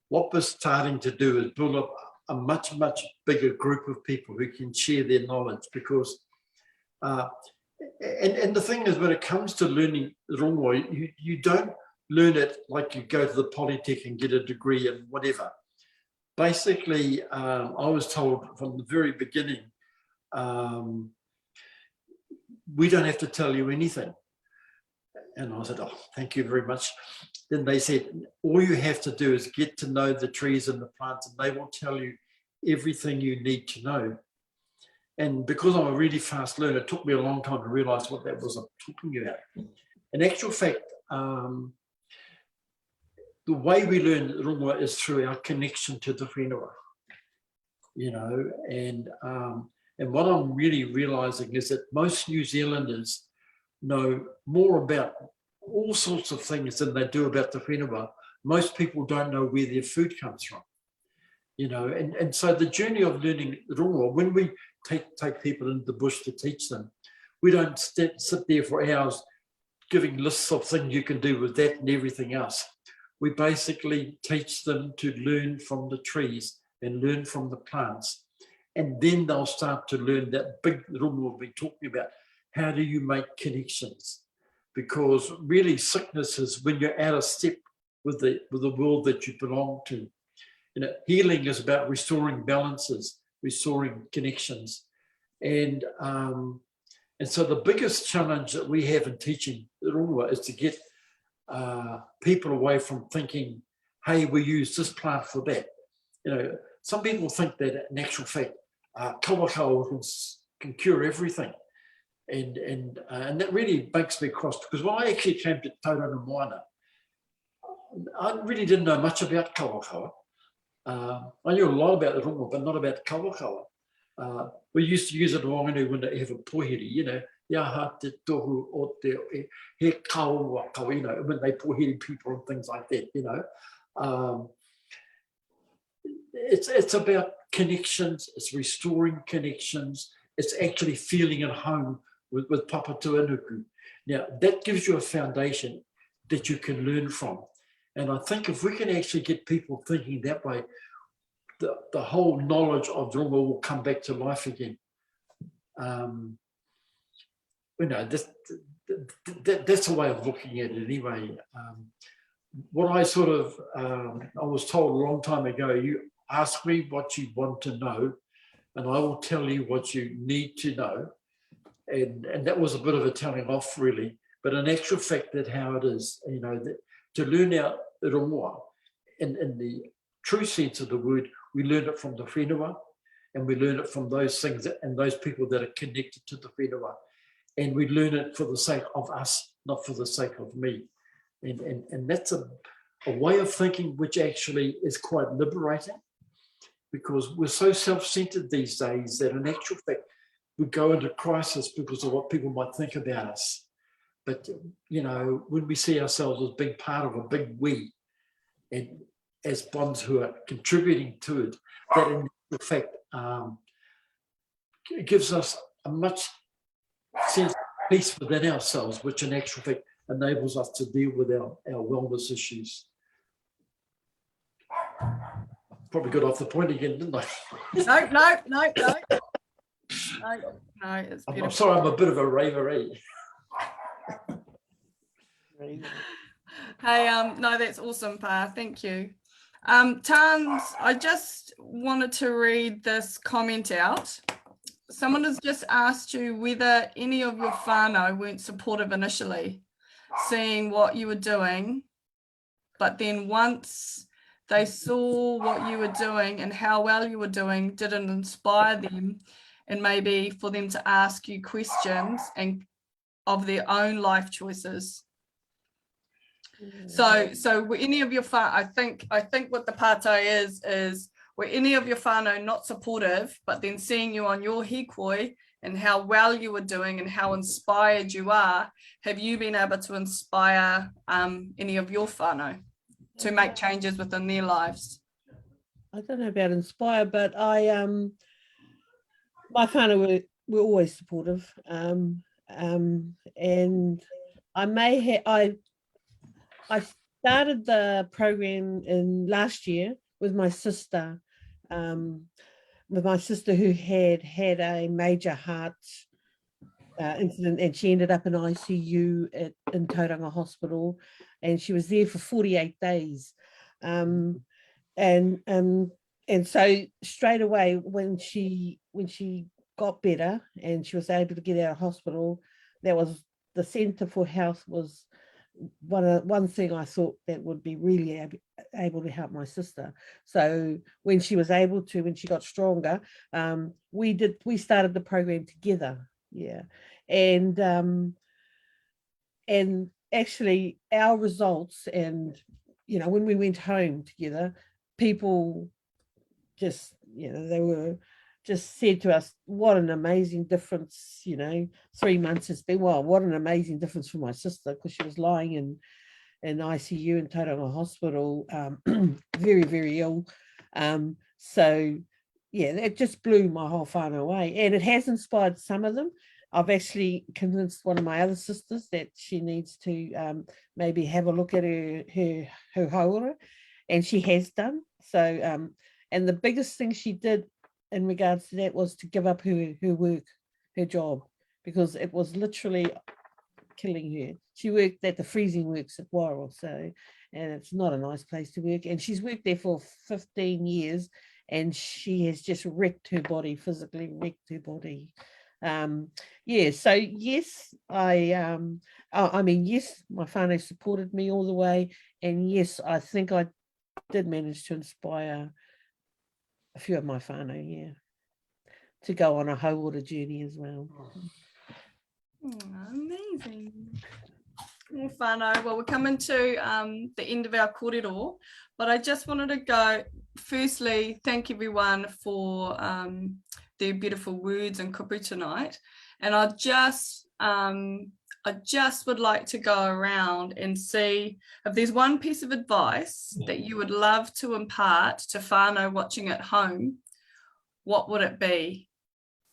[SPEAKER 2] what we're starting to do is build up a much bigger group of people who can share their knowledge, because and the thing is, when it comes to learning rongoa, you don't learn it like you go to the Polytech and get a degree and whatever. Basically, I was told from the very beginning, we don't have to tell you anything. And I said, oh, thank you very much. Then they said, all you have to do is get to know the trees and the plants, and they will tell you everything you need to know. And because I'm a really fast learner, it took me a long time to realize what that was I'm talking about. In actual fact, the way we learn rongoa is through our connection to the whenua, you know, and what I'm really realizing is that most New Zealanders know more about all sorts of things than they do about the whenua. Most people don't know where their food comes from, you know, and so the journey of learning rongoa, when we take people into the bush to teach them, we don't sit there for hours giving lists of things you can do with that and everything else. We basically teach them to learn from the trees and learn from the plants. And then they'll start to learn that big rongoa we've been talking about. How do you make connections? Because really sickness is when you're out of step with the world that you belong to. You know, healing is about restoring balances, restoring connections. And so the biggest challenge that we have in teaching rongoa is to get people away from thinking, hey, we use this plant for that. You know, some people think that in actual fact, kawakawa can cure everything. And that really makes me cross, because when I actually came to Tauranga Moana, I really didn't know much about kawakawa. I knew a lot about the rongoa, but not about kawakawa. We used to use it when they have a pohiri, you know, yaha te tohu o te he kaua kawa, you know, when they pohiri people and things like that, you know. It's about connections, it's restoring connections, it's actually feeling at home with Papa Tuanuku. Now, that gives you a foundation that you can learn from. And I think if we can actually get people thinking that way, the whole knowledge of rongoa will come back to life again. You know, that's a way of looking at it anyway. What I sort of, I was told a long time ago, you ask me what you want to know, and I will tell you what you need to know. And that was a bit of a telling off, really. But in actual fact, that's how it is. You know, that to learn our rongoa in the true sense of the word, we learn it from the whenua, and we learn it from those things and those people that are connected to the whenua. And we learn it for the sake of us, not for the sake of me. And that's a way of thinking which actually is quite liberating, because we're so self-centered these days that in actual fact, we go into crisis because of what people might think about us. But, you know, when we see ourselves as being part of a big we, and as ones who are contributing to it, that in fact gives us a much sense of peace within ourselves, which in actual fact enables us to deal with our wellness issues. Probably got off the point again, didn't I?
[SPEAKER 1] No, it's beautiful.
[SPEAKER 2] I'm sorry, I'm a bit of a raver.
[SPEAKER 1] Hey, no, that's awesome, Pa. Thank you. Tans, I just wanted to read this comment out. Someone has just asked you whether any of your whānau weren't supportive initially, seeing what you were doing, but then once they saw what you were doing and how well you were doing, did it inspire them, and maybe for them to ask you questions and of their own life choices. So were any of your I think what the pātai is were any of your whānau not supportive, but then seeing you on your hikoi and how well you were doing and how inspired you are, have you been able to inspire any of your whānau to make changes within their lives?
[SPEAKER 6] I don't know about inspire, but my whānau were always supportive. And I started the program in last year with my sister who had a major heart incident, and she ended up in ICU in Tauranga Hospital, and she was there for 48 days. And so straight away when she got better and she was able to get out of hospital, that was the Centre for Health was one thing I thought that would be really able to help my sister. So when she was able to, when she got stronger, we started the program together. Yeah. And actually our results, and you know, when we went home together, people just, you know, they were just said to us, what an amazing difference, you know, 3 months has been, well, what an amazing difference for my sister, because she was lying in ICU in Tauranga Hospital, very, very ill. So, yeah, that just blew my whole whānau away. And it has inspired some of them. I've actually convinced one of my other sisters that she needs to maybe have a look at her hauora, and she has done. So, and the biggest thing she did in regards to that was to give up her work, her job, because it was literally killing her. She worked at the freezing works at Wairau, so, and it's not a nice place to work. And she's worked there for 15 years, and she has just wrecked her body, physically wrecked her body. Yeah, so yes, I mean, yes, my whānau supported me all the way, and yes, I think I did manage to inspire a few of my whānau, yeah, to go on a hauora journey as well.
[SPEAKER 1] Oh, amazing. Well, whānau. Well, we're coming to the end of our kōrero, but I just wanted to go, firstly, thank everyone for their beautiful words and kupu tonight. And I just would like to go around and see if there's one piece of advice that you would love to impart to whānau watching at home, what would it be?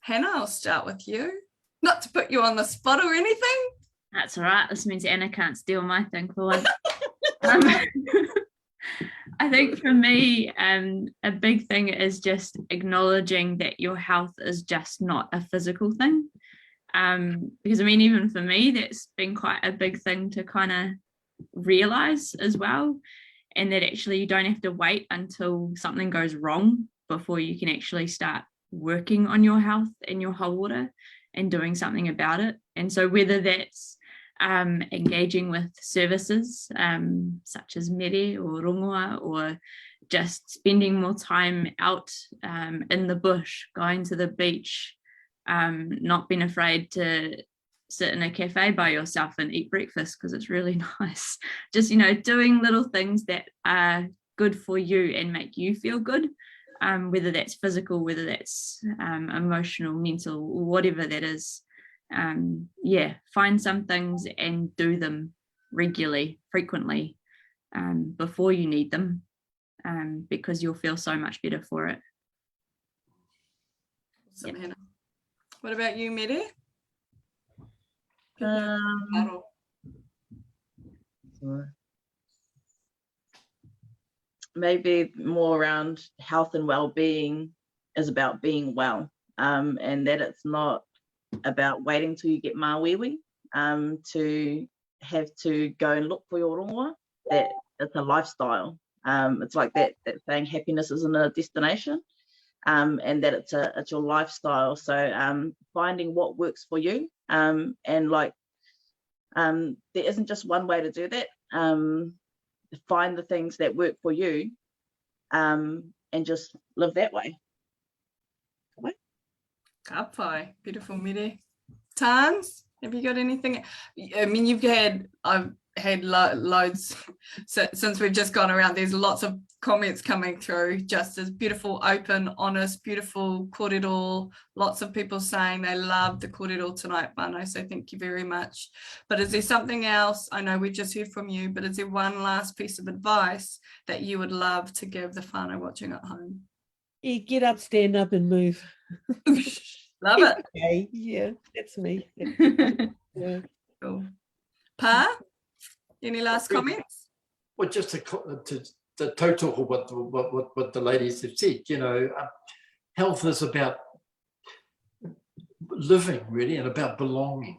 [SPEAKER 1] Hannah, I'll start with you. Not to put you on the spot or anything.
[SPEAKER 5] That's all right. This means Anna can't steal my thing for once. I think for me, a big thing is just acknowledging that your health is just not a physical thing. Because I mean, even for me, that's been quite a big thing to kind of realize as well. And that actually you don't have to wait until something goes wrong before you can actually start working on your health and your hauora and doing something about it. And so whether that's engaging with services such as mere or rongoa, or just spending more time out in the bush, going to the beach, not being afraid to sit in a cafe by yourself and eat breakfast because it's really nice. Just, you know, doing little things that are good for you and make you feel good, whether that's physical, whether that's emotional, mental, whatever that is. Yeah, find some things and do them regularly, frequently, before you need them, because you'll feel so much better for it.
[SPEAKER 1] Awesome, Hannah. What about you, Mere?
[SPEAKER 3] Maybe more around health and well-being is about being well, and that it's not about waiting till you get mawiwi to have to go and look for your rongoa. That it's a lifestyle. It's like that saying, happiness isn't a destination, and that it's your lifestyle. So finding what works for you, and like there isn't just one way to do that. Find the things that work for you, and just live that way.
[SPEAKER 1] Ka pai. Beautiful, Mere. Tans, have you got anything? I mean, I've had loads since we've just gone around. There's lots of comments coming through, just as beautiful, open, honest, beautiful kōrero. Lots of people saying they love the kōrero tonight, whānau, so thank you very much. But is there something else? I know we just heard from you, but is there one last piece of advice that you would love to give the whānau watching at home?
[SPEAKER 6] Yeah, get up, stand up and move.
[SPEAKER 1] Love it.
[SPEAKER 6] Okay, yeah, that's me. Yeah.
[SPEAKER 1] Cool. Pa, any last comments?
[SPEAKER 2] Well, just to tautoko what the ladies have said, you know, health is about living really, and about belonging.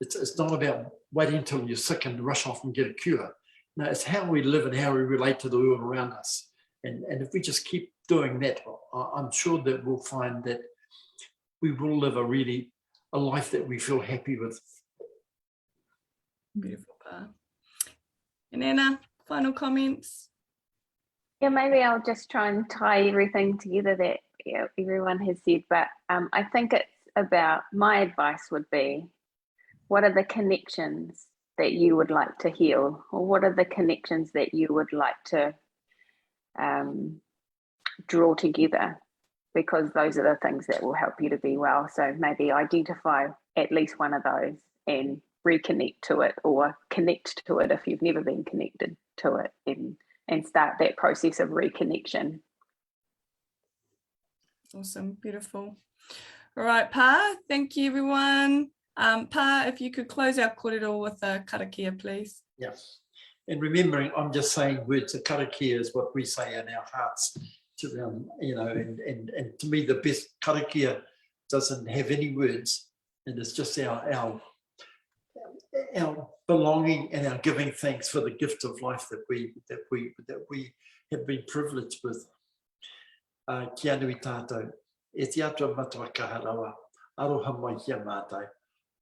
[SPEAKER 2] It's not about waiting until you're sick and rush off and get a cure. No, it's how we live and how we relate to the world around us. And if we just keep doing that, I'm sure that we'll find that we will live a life that we feel happy with.
[SPEAKER 1] Beautiful. And Anna, final comments?
[SPEAKER 4] Yeah, maybe I'll just try and tie everything together that everyone has said, but I think it's about, my advice would be, what are the connections that you would like to heal, or what are the connections that you would like to draw together, because those are the things that will help you to be well. So maybe identify at least one of those and reconnect to it, or connect to it if you've never been connected to it, and start that process of reconnection.
[SPEAKER 1] Awesome, beautiful. All right, Pa, thank you everyone. Pa, if you could close our kōrero with a karakia, please.
[SPEAKER 2] Yes. And remembering, I'm just saying words, a karakia is what we say in our hearts to them, you know, and to me, the best karakia doesn't have any words, and it's just our belonging and our giving thanks for the gift of life that we have been privileged with. Kia nui tātou, e te atua matua kaharawa, aroha mai kia mātai.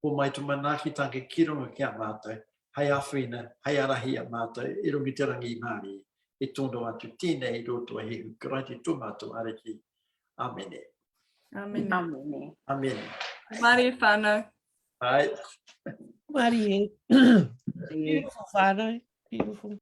[SPEAKER 2] Ko mai tu manaki tanke ki runga kia mātai, hei awhina, hei arahi a mātai, e rungi te rangi I Māori, e tono atu tēnei roto a hehu, karai te tōmatu ariki. Amene.
[SPEAKER 1] Amen.
[SPEAKER 4] Amen.
[SPEAKER 2] Amen.
[SPEAKER 1] Mari whānau.
[SPEAKER 2] Right.
[SPEAKER 6] Mari e. Beautiful whānau. Beautiful.